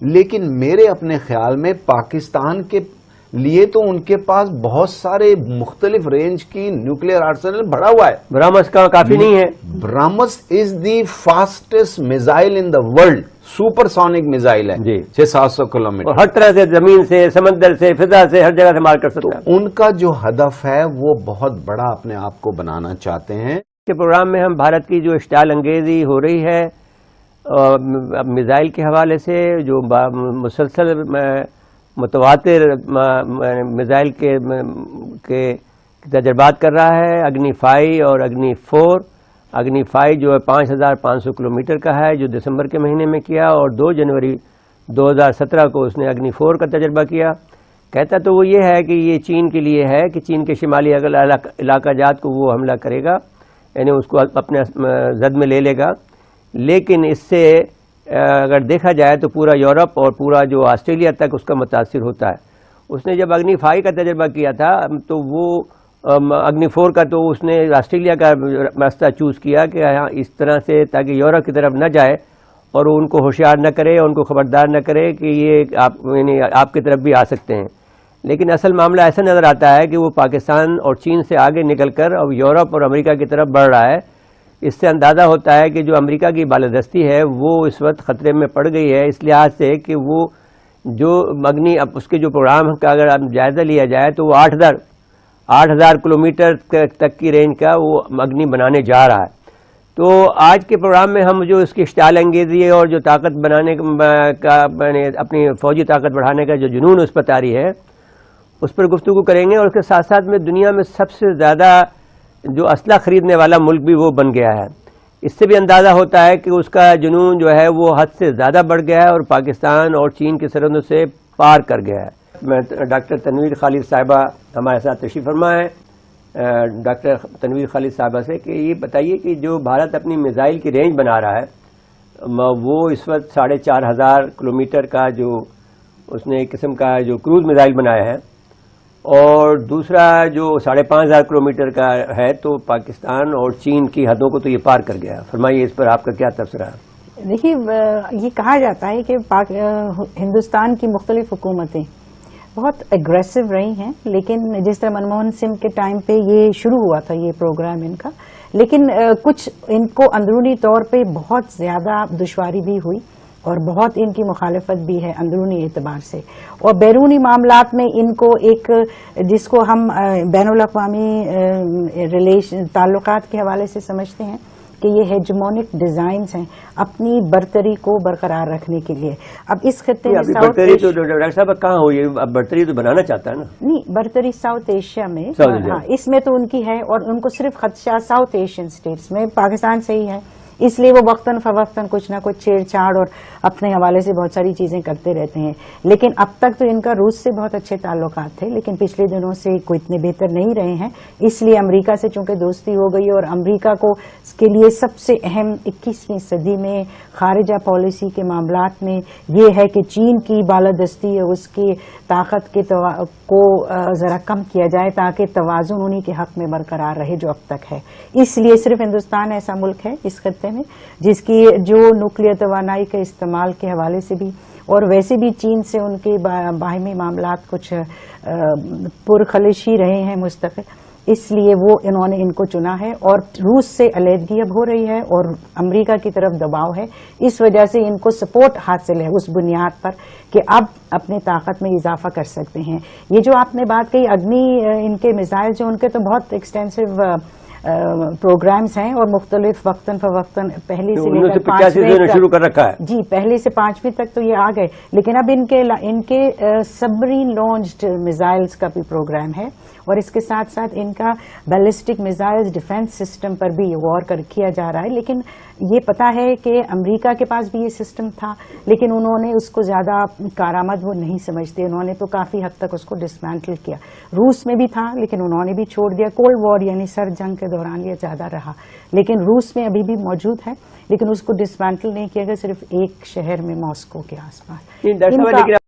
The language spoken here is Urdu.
لیکن میرے اپنے خیال میں پاکستان کے لیے تو ان کے پاس بہت سارے مختلف رینج کی نیوکلیئر آرسنل بڑھا ہوا ہے. برامس کا کافی نہیں ہے. برامس از the fastest missile in the world. Super sonic missile ہے جی 600-700 کلومیٹر. ہر طرح سے زمین سے، سمندر سے، فضا سے، ہر جگہ سے مار کر سکتا ہے. ان کا جو ہدف ہے وہ بہت بڑا اپنے آپ کو بنانا چاہتے ہیں. کے پروگرام میں ہم بھارت کی جو اشتعال انگیزی ہو رہی ہے میزائل کے حوالے سے، جو مسلسل متواتر میزائل کے تجربات کر رہا ہے، اگنی 5 اور اگنی 4. اگنی 5 جو ہے 5500 کلومیٹر کا ہے، جو دسمبر کے مہینے میں کیا، اور 2 جنوری 2017 کو اس نے اگنی 4 کا تجربہ کیا. کہتا تو وہ یہ ہے کہ یہ چین کے لیے ہے کہ چین کے شمالی علاقہ جات کو وہ حملہ کرے گا، یعنی اس کو اپنے زد میں لے لے گا. لیکن اس سے اگر دیکھا جائے تو پورا یورپ اور پورا جو آسٹریلیا تک اس کا متاثر ہوتا ہے. اس نے جب اگنی 5 کا تجربہ کیا تھا تو وہ اگنی 4 کا تو اس نے آسٹریلیا کا راستہ چوز کیا کہ اس طرح سے تاکہ یورپ کی طرف نہ جائے اور ان کو ہوشیار نہ کرے، ان کو خبردار نہ کرے کہ یہ آپ کی طرف بھی آ سکتے ہیں. لیکن اصل معاملہ ایسا نظر آتا ہے کہ وہ پاکستان اور چین سے آگے نکل کر اب یورپ اور امریکہ کی طرف بڑھ رہا ہے. اس سے اندازہ ہوتا ہے کہ جو امریکہ کی بالادستی ہے وہ اس وقت خطرے میں پڑ گئی ہے، اس لحاظ سے کہ وہ جو اگنی اس کے جو پروگرام کا اگر جائزہ لیا جائے تو وہ 8000 کلومیٹر تک کی رینج کا وہ اگنی بنانے جا رہا ہے. تو آج کے پروگرام میں ہم جو اس کی اشتعال انگیزی اور جو طاقت بنانے کا اپنی فوجی طاقت بڑھانے کا جو جنون اس پر طاری ہے اس پر گفتگو کریں گے. اور اس کے ساتھ ساتھ میں دنیا میں سب سے زیادہ جو اسلحہ خریدنے والا ملک بھی وہ بن گیا ہے. اس سے بھی اندازہ ہوتا ہے کہ اس کا جنون جو ہے وہ حد سے زیادہ بڑھ گیا ہے اور پاکستان اور چین کی سرحدوں سے پار کر گیا ہے. میں ڈاکٹر تنویر خالد صاحبہ ہمارے ساتھ تشریف فرما ہے. ڈاکٹر تنویر خالد صاحبہ سے کہ یہ بتائیے کہ جو بھارت اپنی میزائل کی رینج بنا رہا ہے وہ اس وقت 4500 کلومیٹر کا جو اس نے ایک قسم کا جو کروز میزائل بنایا ہے، اور دوسرا جو 5500 کلومیٹر کا ہے، تو پاکستان اور چین کی حدوں کو تو یہ پار کر گیا. فرمائیے اس پر آپ کا کیا تبصرہ ہے؟ دیکھیے، یہ کہا جاتا ہے کہ ہندوستان کی مختلف حکومتیں بہت اگریسو رہی ہیں، لیکن جس طرح منموہن سنگھ کے ٹائم پہ یہ شروع ہوا تھا یہ پروگرام ان کا، لیکن کچھ ان کو اندرونی طور پہ بہت زیادہ دشواری بھی ہوئی اور بہت ان کی مخالفت بھی ہے اندرونی اعتبار سے. اور بیرونی معاملات میں ان کو ایک جس کو ہم بین الاقوامی تعلقات کے حوالے سے سمجھتے ہیں کہ یہ ہیجمونک ڈیزائنز ہیں اپنی برتری کو برقرار رکھنے کے لیے. اب اس خطے میں برتری تو ڈاکٹر صاحب کہاں ہوئی؟ اب برتری تو بنانا چاہتا ہے نا. نہیں، برتری ساؤتھ ایشیا میں، ہاں اس میں تو ان کی ہے، اور ان کو صرف خدشہ ساؤتھ ایشین اسٹیٹس میں پاکستان سے ہی ہے، اس لیے وہ وقتاً فوقتاً کچھ نہ کچھ چھیڑ چھاڑ اور اپنے حوالے سے بہت ساری چیزیں کرتے رہتے ہیں. لیکن اب تک تو ان کا روس سے بہت اچھے تعلقات تھے، لیکن پچھلے دنوں سے کوئی اتنے بہتر نہیں رہے ہیں. اس لیے امریکہ سے چونکہ دوستی ہو گئی، اور امریکہ کو اس کے لیے سب سے اہم 21ویں صدی میں خارجہ پالیسی کے معاملات میں یہ ہے کہ چین کی بالادستی اور اس کی طاقت کو ذرا کم کیا جائے تاکہ توازن انہی کے حق میں برقرار رہے جو اب تک ہے. اس لیے صرف ہندوستان ایسا ملک ہے اس خطے میں جس کی جو نیوکلیئر توانائی کے استعمال کے حوالے سے بھی، اور ویسے بھی چین سے ان کے باہمی معاملات کچھ پرخلش ہی رہے ہیں مستقل، اس لیے وہ انہوں نے ان کو چنا ہے. اور روس سے علیحدگی اب ہو رہی ہے اور امریکہ کی طرف دباؤ ہے، اس وجہ سے ان کو سپورٹ حاصل ہے اس بنیاد پر کہ اب اپنی طاقت میں اضافہ کر سکتے ہیں. یہ جو آپ نے بات کہی اگنی، ان کے میزائل جو ان کے تو بہت ایکسٹینسو پروگرامز ہیں اور مختلف وقتاً فوقتاً پہلے سے لے کر 5ویں شروع کر رکھا ہے. جی، پہلے سے 5ویں تک تو یہ آ گئے، لیکن اب ان کے سبمرین لانچڈ میزائلز کا بھی پروگرام ہے، اور اس کے ساتھ ساتھ ان کا بیلسٹک میزائلز ڈیفنس سسٹم پر بھی غور کیا جا رہا ہے. لیکن یہ پتا ہے کہ امریکہ کے پاس بھی یہ سسٹم تھا، لیکن انہوں نے اس کو زیادہ کارآمد وہ نہیں سمجھتے، انہوں نے تو کافی حد تک اس کو ڈسمینٹل کیا. روس میں بھی تھا لیکن انہوں نے بھی چھوڑ دیا. کولڈ وار یعنی سرد جنگ کے دوران یہ زیادہ رہا، لیکن روس میں ابھی بھی موجود ہے، لیکن اس کو ڈسمینٹل نہیں کیا گیا، صرف ایک شہر میں، ماسکو کے آس پاس.